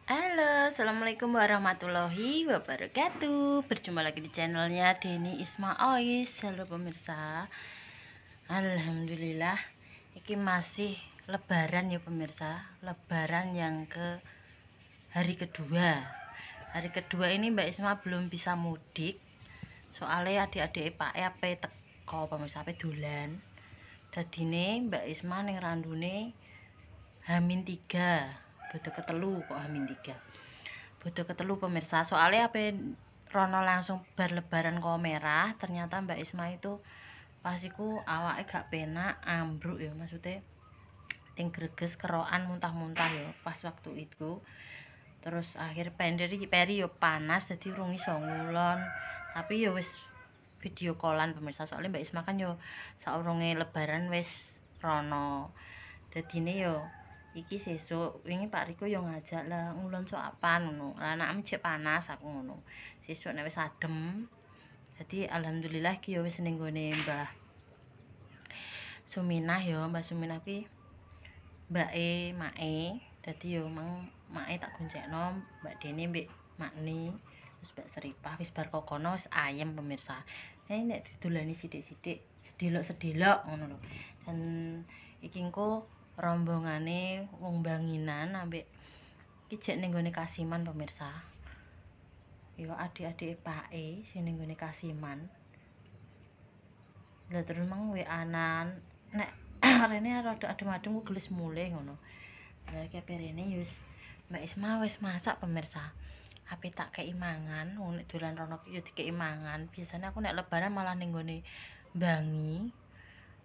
Halo, assalamualaikum warahmatullahi wabarakatuh. Berjumpa lagi di channelnya Deni Isma Ois. Halo pemirsa. Alhamdulillah, ini masih Lebaran ya pemirsa. Lebaran yang ke hari kedua. Hari kedua ini Mbak Isma belum bisa mudik. Soalnya adik-adik Pak apa teko pemirsa apa dolan. Jadine Mbak Isma ning randune H-3. Bodo ketelu kok H-3. Bodo ketelu pemirsa, soalnya apa Rono langsung bar lebaran kok merah. Ternyata Mbak Isma itu pasiku awake gak penak, ambruk ya, maksudnya ting greges kerokan muntah-muntah ya pas waktu itu. Terus akhir peri yo panas jadi urung iso ngulon, tapi yo wis video callan pemirsa, soalnya Mbak Isma kan yo saurunge lebaran wis rono. Dadine yo iki sesuk wingi Pak Riko yo ngajak lah ngulon sok apaan ngono. Lah anakmu jek panas aku ngono. Sesuk nek wis adem. Jadi alhamdulillah iki yo wis ning gone Mbah Suminah yo, Mbah Suminah ki mbake make. Dadi yo mang make tak goncekno Mbak Dene mbek Makni. Terus Mbak Seripah wis bar kokono wis ayem pemirsa. Nek didolani sithik-sithik, sedelok-sedelok ngono lho. Dan iki engko rombongane wong Banginan ambek iki jek ning gone Kasiman pemirsa. Yo adik-adik pake sing ning gone Kasiman. Lah terus mang WA-an nek rene rada adem-adem ku gelis mulih ngono. Lah iki perene yo wis Mbak Isma wis masak pemirsa. Ape tak kei mangan, wong nek dolan rono ki yo dikei mangan. Biasanya aku nek lebaran malah ning gone Bangi.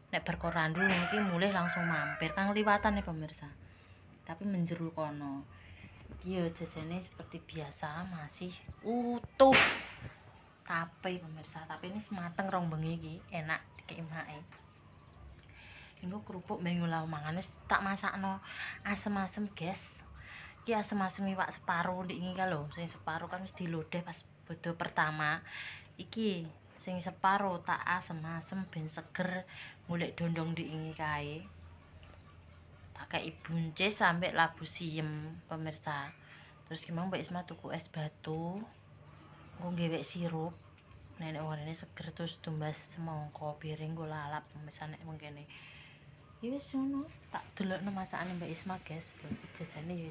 Nek berkorandu mungkin mulai langsung mampir kang liwatan nih pemirsa, tapi menjeru kono iya jajannya seperti biasa masih utuh tape pemirsa, tapi ini semateng rong bengi iki enak dikeimake. Engko kerupuk minggu lau mangan wis tak masakno asem-asem guys. Iki asem-asem iwak separo ndik iki lho, sing separo kan wis dilodeh pas bodo pertama. Iki sing separo tak asem-asem ben seger golek dondong diingi kae. Tak kei buncis sampai labu siem pemirsa. Terus gimana Mbak Isma tuku es batu. Nggo ngewek sirup. Nenek warnane seger terus tumbas semangka piring nggo lalap pemirsa nek mengkene. Ya wis ngono, tak delokno masakane Mbak Isma guys. Lho jajane ya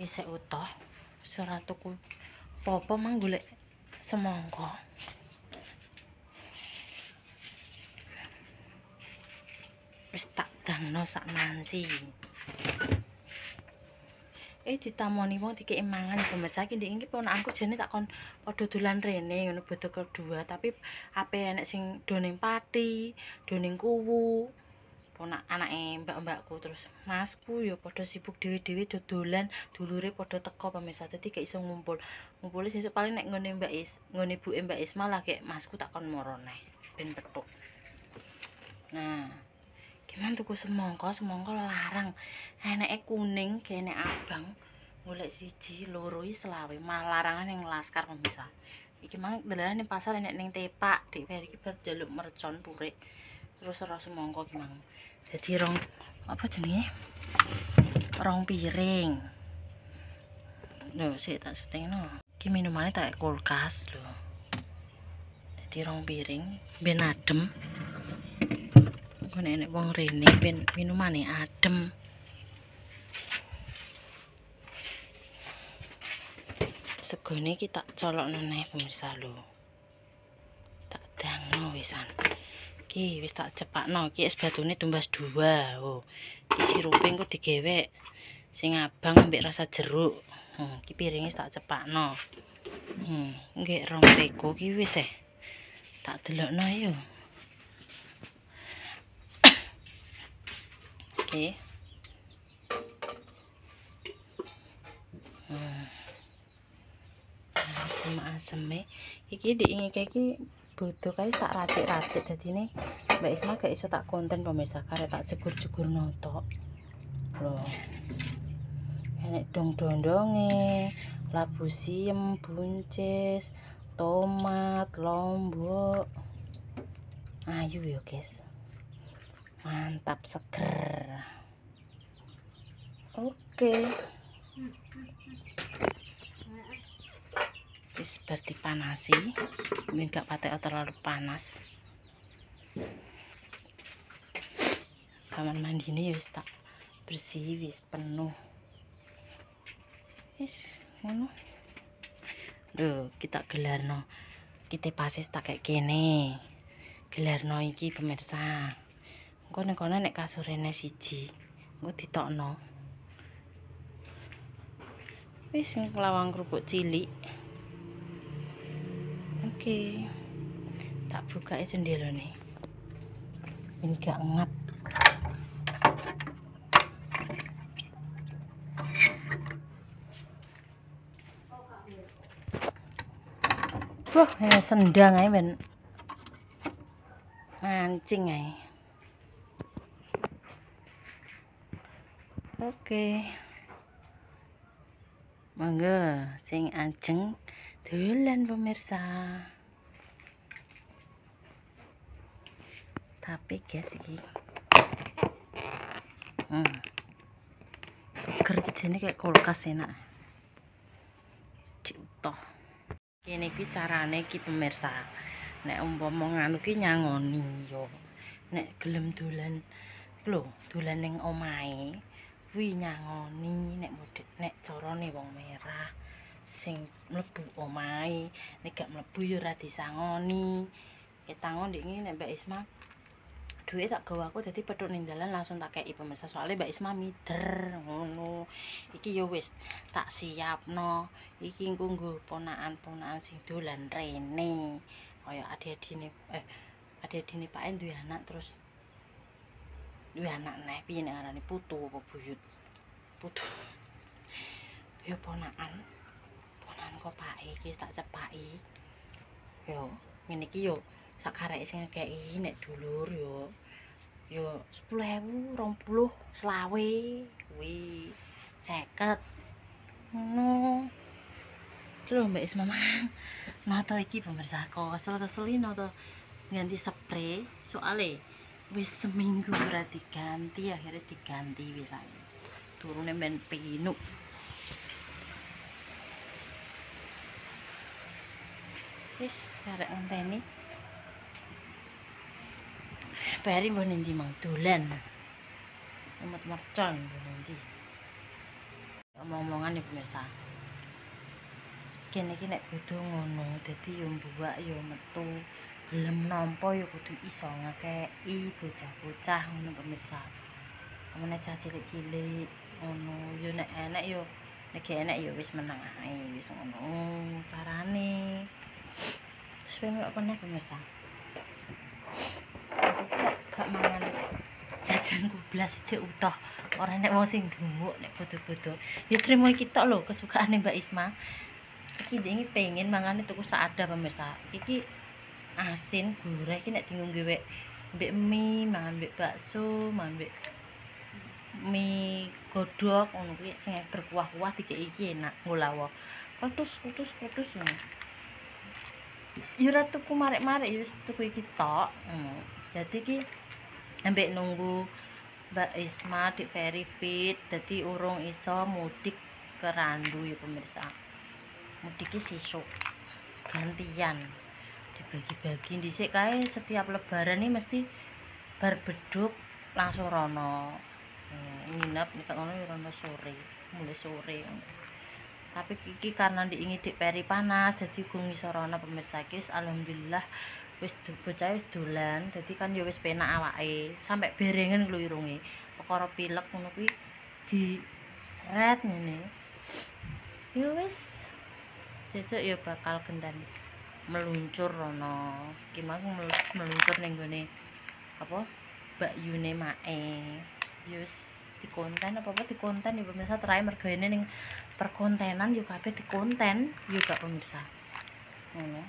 isek utuh. Wis ora tuku apa-apa mang golek semangka. Wis tak dangno sak manci. Ditamoni wong dikeki mangan pemirsa iki ndek iki ponakku jane tak kon padha dolan rene ngono bodo kedua, tapi ape enek sing doning pati, doning kuwu. Ponak anake mbak-mbakku terus masku ya padha sibuk dhewe-dhewe dodolan, dulure padha teko pemirsa. Dadi gak iso ngumpul. Ngumpule sesuk paling nek nggone nggone ibuke Mbak Isma lah gek masku tak kon moro neh ben petuk. Nah, gimana tuku semangka larang. Eneke kuning, kene abang. Golek siji, loro iki selawe, malah larangan yang Laskar pemirsa. Iki mang dolanan ning pasar enek ning Tepak, Dik Fer iki bar njaluk mercon purik. Terus ora semangka ki mang. Dadi rong apa jenenge? Rong piring. Lho, sik tak syutingno. Iki minumane tak kulkas lho. Dadi rong piring ben adem. Nek wong rene ben minumane adem. Segone iki tak colokno neh pemirsa lho. Tak dangno wisan. Iki wis tak cepakno, iki es batune tumbas 2. Oh. Iki sirupe engko digewek sing abang ambek rasa jeruk. Iki piringe tak cepakno. Nggih rong teko iki wis tak delokno yo. Oke. Asem-aseme iki diingike iki bodo kae tak racik-racik dadine Mbak Isma gak iso tak konten pemirsa karek tak jegur-jegur notok. Lho. Enek dong-dondonge, labu siem, buncis, tomat, lombok. Ayu ya guys. Mantap seger. Oke. wis bar dipanasi, enggak patek terlalu panas. Kamar mandi ini wis tak bersih, wis penuh. Wis ngono. Lho, kita gelarno. Kita pasis tak kayak gini. Gelarno iki pemirsa. Engko nek kono nek kasurene siji, engko ditokno. Wis nglawang kerupuk cilik. Oke. Tak buka jendelane. Ini gak ngap. Wah, sendang ae men. Mancing ae. Oke. Monggo sing ajeng dolan pemirsa. Tapi guys iki. Suger iki jene kayak kulkas enak. Diutoh. Kene iki carane iki pemirsa. Nek umpama nganu ki nyangoni yo. Nek gelem dolan lho, dolan ning omahe kuwi nyangoni nek carane wong merah sing mlebu omahe, nek gak mlebu yo ora disangoni. Ketangon ndek nek Mbak Isma duit tak gawa aku dadi petuk ning dalan langsung tak kei pemirsa soalnya Mbak Isma mider ngono. Iki yo wis tak siapno. Iki engko nggo ponakan-ponakan sing dolan rene. Kaya adi-adine Pak En duwe anak terus duwe anak neh piye nek ngarani putu apa buyut. Putu. Yo ponakan kok Pak E iki tak cepaki. Yo ngene iki yo sakareke sing ngekeki nek dulur yo 10.000, 20, 20 kuwi 50. Ngono. Lho Mbak Isma nata iki pemirsa kesel-keseli nata ganti spray soalnya wis seminggu ora diganti, akhirnya diganti wis ae. Turune men pinuk. Wis karek ngenteni. Bari mbok ndi mang dolan. Emot mercon ndi. Omong-omongan ya pemirsa. Kene iki nek bodho ngono, dadi yo mbuwak yo metu, gelem nampa yo kudu iso ngekeki bocah-bocah ngono pemirsa. Amene cah cilik-cilik ngono, yo nek enek yo nek enek yo wis meneng ae, wis ngono carane. Terus pengen kok meneh pemirsa. Gak mangan jajan kublas iki utuh. Ora nek wong sing dumuk nek bodho-bodho. Ya trimo iki tok lho kesukaane Mbak Isma. Iki ndek pengen mangane tuku saada pemirsa. Iki asin gurih iki nek dienggo gawe mbek mie, mangan mbek bakso, mangan mbek mie godhog ngono kuwi sing berkuah-kuah dikeki iki enak ngulawa. Kutus ngono. Ya ora tuku marek-marek ya wis tuku iki tok. Dadi iki ambek nunggu Mbak Isma di very fit, dadi urung iso mudik ke Randu ya pemirsa. Mudiki sesuk gantian dibagi-bagi dhisik kae setiap lebaran nih mesti bar beduk langsung rono nginep nek ngono ya rono sore mulai sore tapi iki karena diingi dik peri panas dadi gung iso rono pemirsa iki wis alhamdulillah wis bocah wis dolan dadi kan ya wis penak awake sampai berengen lho irunge perkara pilek ngono kuwi di sret ngene ya wis sesuk ya bakal gendan meluncur rono iki mang meluncur ning gone apa Mbak Yune mae yus dikonten apa-apa dikonten ya pemirsa terakhir mergane ning perkontenan yo kabeh dikonten yo gak pemirsa ngono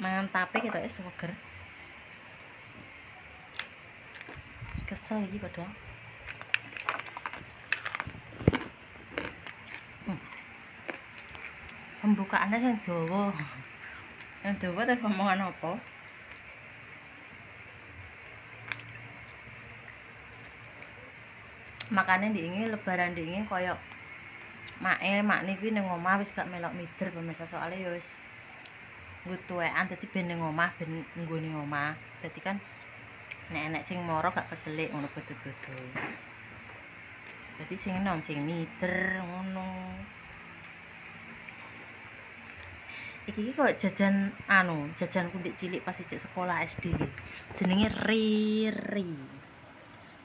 mangan tape ketoke seger kesel iki padahal pembukaannya yang dawa terus omongan apa makanya diingin lebaran diingin koyok Makne kuwi ning omah wis gak melok mider pemirsa, soalnya ya wis nggo tuwekan dadi ben ning omah ben nggone omah. Dadi kan nek sing mara gak kecelik ngono bodho-bodho. Dadi sing enom sing mider ngono. Iki kok jajan jajanku ndek cilik pas ijek sekolah SD iki. Jenenge Riri.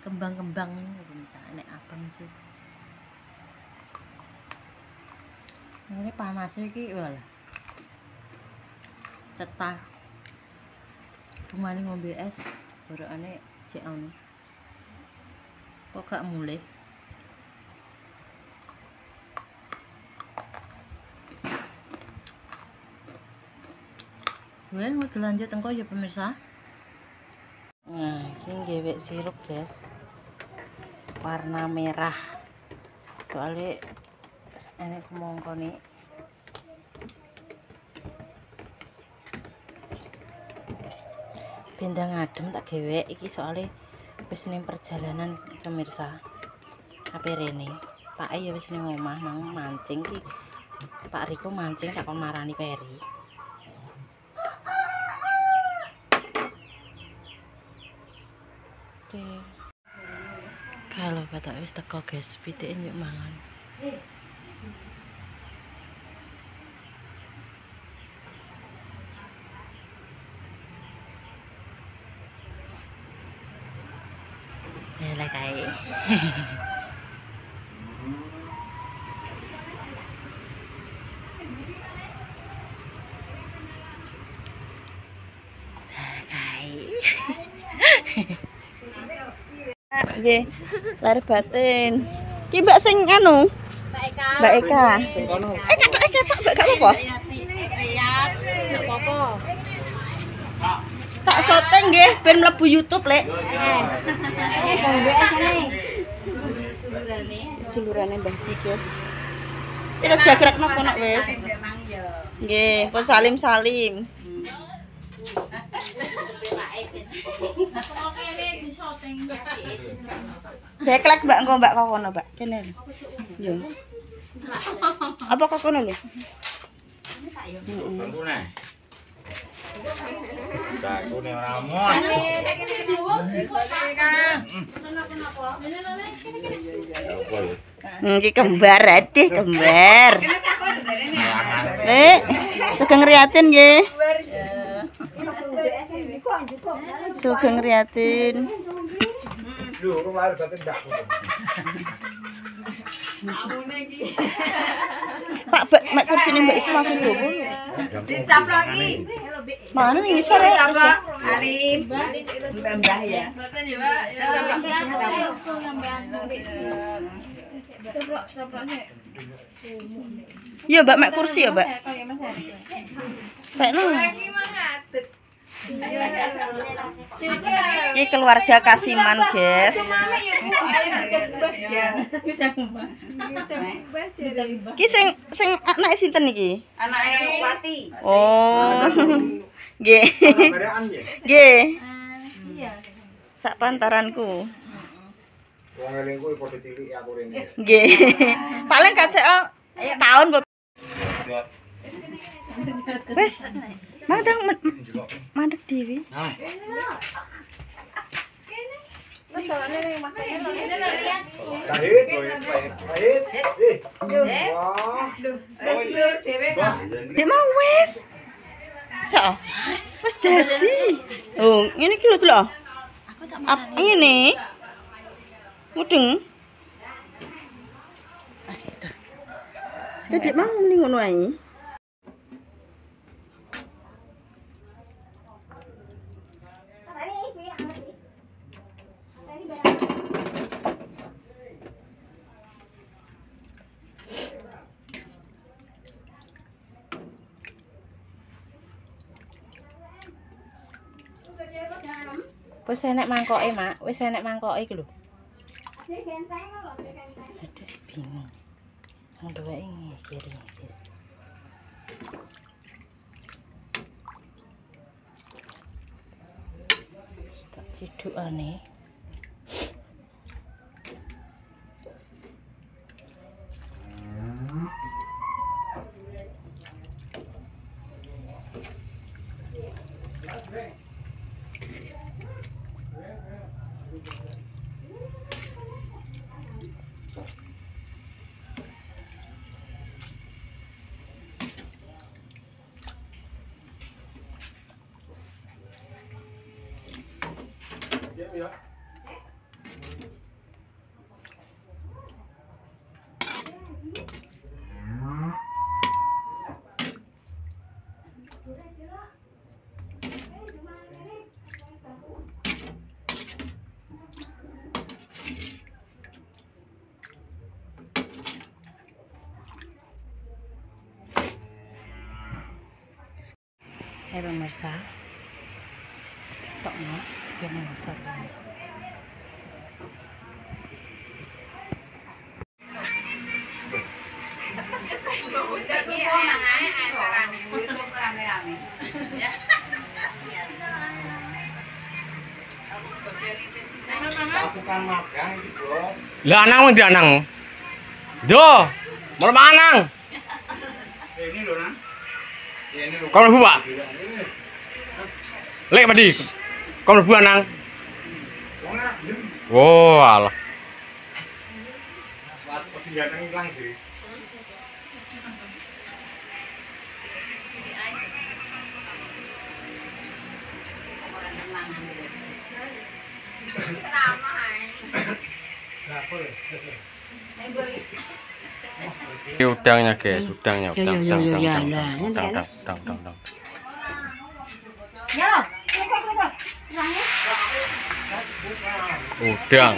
Kembang-kembang misalnya nek abang sih. Ini panas iki walah. Cetah. Dumane ngombe es, borokane jek anu. Kok gak mulih? Mau dilanjut engko ya pemirsa. Nah, ini ngewek sirup guys, warna merah. Soalnya enek semongko nih. Bendang adem tak gewek iki soalnya wis ning perjalanan pemirsa. Ape rene, Pak ya wis ning omah mang mancing ki. Pak Riko mancing tak kon marani Peri. Oke. Kalau kata wis teko guys, pitike nyuk mangan. Lah kae. Nggih, lahir batin. Ki Mbak sing anu? Mbak Eka. Ketok Mbak gak apa-apa. Tak syuting nggih ben mlebu YouTube, Lek. Dulurane Mbah Di, guys. Kita jagrakno kono wis. Nggih, pun salim-salim. Beklek Mbak engko Mbak kok kono, Mbak. Kene lho. Yo. Apa kok kono lho? Bangkune. Bangkune ora mon. Iki kembar adih, kembar. Lek, sugeng ngriatin nggih. Sugeng ngriatin. Lho, lahir batin ndak kono. Pak, mek kursine Mbak Isu langsung dowo. Dicaploki. Mana nih ngisor ya? Salim. Mbah ya. Iya, Mbak, mek kursi ya, Mbak. Pak no. Ini keluarga Kasiman, guys. Ki sing anak sinten iki? Anake Wati. Oh. Nggih. Nggih. Sak pantaranku. Wong elingku padha cilik aku rene. Nggih. Paling kacek setahun, Mbak. Wes. Madang mandek dhewe. Nah. Dek mau wes. So. Wes dadi. Oh, ngene iki lho, Dlok. Aku tak Ngene. Mudeng. Astaga. Dek mau muni ngono ae. Wis enek mangkoke, Mak. Wis enek mangkoke iki lho. Aduh, bingung. Wong duweke kiri, guys. Tak cidukane. Hai pemirsa, tokno biar ngosor. Pasukan magang iki, Bos. Lah anang ndi anangmu? Yo, mau manang. Ini lho, Nang. Ini lho. Kau mlebu, Pak? Lek Madi. Kau mlebu anang. Wong ora gelem. Oh, alah. Ketinggalan ilang diri. Ini udangnya guys, udangnya, Yo, udang, yo, yo, udang, yo, udang, ya, udang, ya. udang. Ya loh. Udang.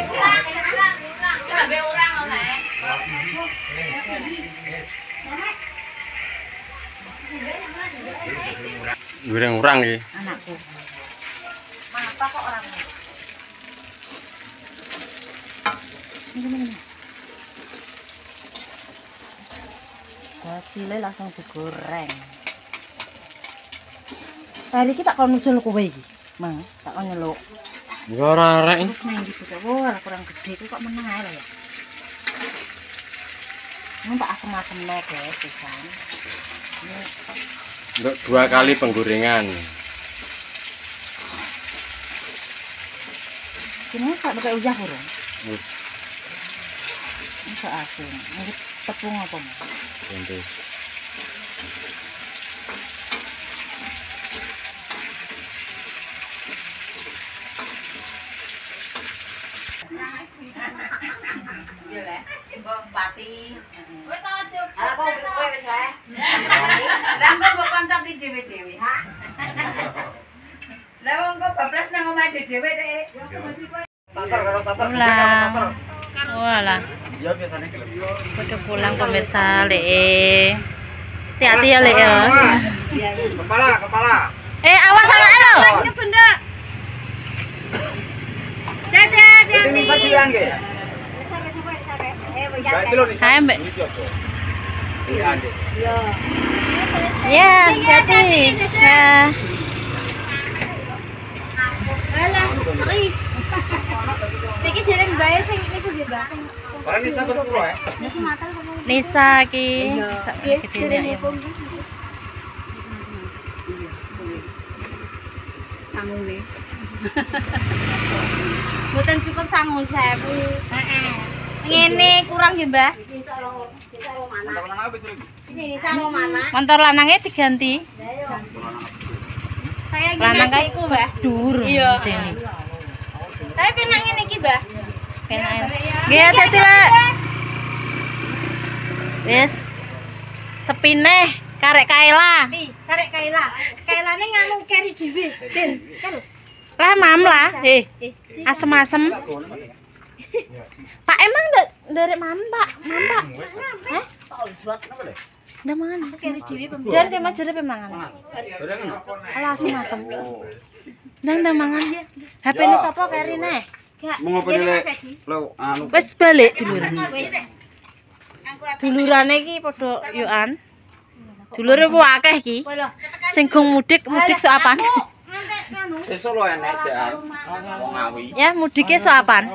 Goreng urang iki. Anakku. Mata kok orangnya? Hasilnya langsung digoreng. Tadi kita kon nusul kowe iki. Mang, tak kon nyeluk. Ya ora arek. Terus nang gitu kok ora kurang gede itu kok meneng ae lah ya. Ini tak asem-asemno guys, pisan. Untuk 2 kali penggorengan. Kini sak pakai uyah urung. Wis, Ini sak asin. Ini tepung apa, Mas? tempe. Iya le. Mbok pati. Kowe to aja. Lah kok kowe wis wae. Lah kok mbok koncoti dhewe-dhewe, ha? Lah wong kok bablas nang omah dhewe nek. Tatar karo tatar. Pulang. Walah, Ya biasanya gelem. udah pulang pemirsa Le. Hati-hati ya Le ya. Kepala. Awas anaknya lo. Wis benda. Dadah, Itu bisa jiran ge. Gak kilo nih. Hai, Mbak. Iya, Dek. Ya, hati-hati. Ya. Iki dereng bae sing niku nggih, Mbak. Sing Orang bisa betul ya. wis matal kok. Nisa ki. Sak gedene ya. Sangune. Mboten cukup sangu 1000. Heeh. Ngene kurang nggih, Mbak. Teman-teman habis lagi. Sini sangu mana? Motor lanangnya diganti. Kayak Lanang gini kae iku, Mbak. Dur. Iya. Dene. Tapi penak ngene iki, Mbak. Penak. Nggih, hati-hati lah. Wis. Sepineh karek Kaila. Pi, karek Kaila. Kailane nganu keri dhewe. Del, kan. Lah mam lah. Asem-asem. Pak emang nderek mam, Pak. Mam, Pak. Hah? Ndak mangan. Keri dhewe pembeli. Dan ke majere pemangan. Alah asem-asem. Ndang mangan. HP-ne sapa kerine? Gak. Mau ngopi Kene dulu. Mas Edi. Lo anu. Wis balik dulurane. Wis. Dulurane iki padha yoan. Dulure ku akeh iki. Kowe lho. Sing gong mudik sok apan? Ngantek nganu. Besok lo enek jak. Wong ngawi. Ya mudike sok apan?